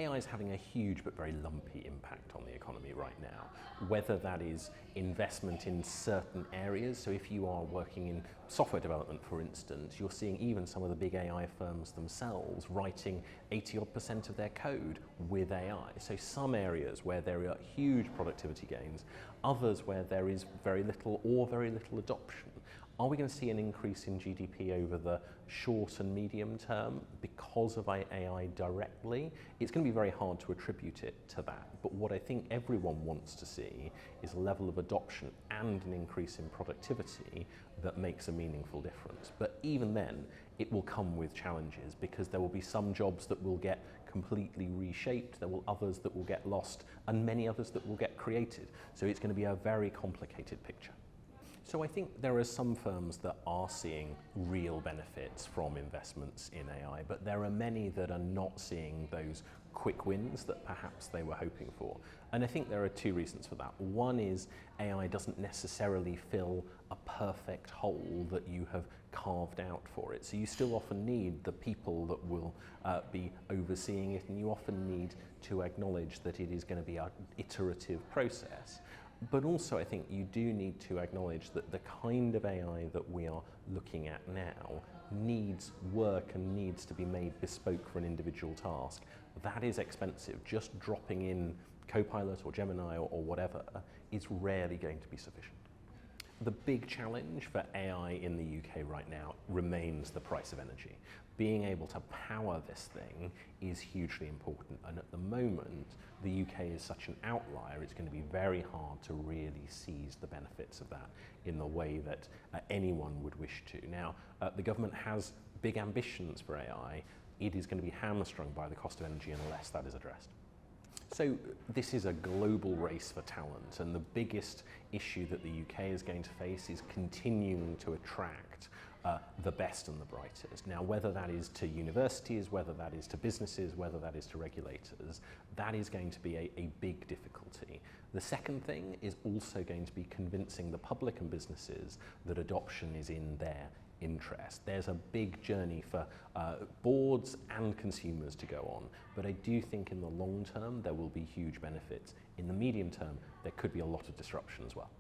AI is having a huge but very lumpy impact on the economy right now, whether that is investment in certain areas. So if you are working in software development, for instance, you're seeing even some of the big AI firms themselves writing 80% of their code with AI. So some areas where there are huge productivity gains, others where there is very little or very little adoption. Are we going to see an increase in GDP over the short and medium term because of AI directly? It's going to be very hard to attribute it to that. But what I think everyone wants to see is a level of adoption and an increase in productivity that makes a meaningful difference. But even then, it will come with challenges because there will be some jobs that will get completely reshaped, there will others that will get lost, and many others that will get created. So it's going to be a very complicated picture. So I think there are some firms that are seeing real benefits from investments in AI, but there are many that are not seeing those quick wins that perhaps they were hoping for. And I think there are two reasons for that. One is AI doesn't necessarily fill a perfect hole that you have carved out for it. So you still often need the people that will be overseeing it, and you often need to acknowledge that it is going to be an iterative process. But also I think you do need to acknowledge that the kind of AI that we are looking at now needs work and needs to be made bespoke for an individual task. That is expensive. Just dropping in Copilot or Gemini or whatever is rarely going to be sufficient. The big challenge for AI in the UK right now remains the price of energy. Being able to power this thing is hugely important, and at the moment the UK is such an outlier, it's going to be very hard to really seize the benefits of that in the way that anyone would wish to. Now, the government has big ambitions for AI. It is going to be hamstrung by the cost of energy unless that is addressed. So this is a global race for talent, and the biggest issue that the UK is going to face is continuing to attract the best and the brightest. Now, whether that is to universities, whether that is to businesses, whether that is to regulators, that is going to be a big difficulty. The second thing is also going to be convincing the public and businesses that adoption is in their interest. There's a big journey for boards and consumers to go on, but I do think in the long term there will be huge benefits. In the medium term, there could be a lot of disruption as well.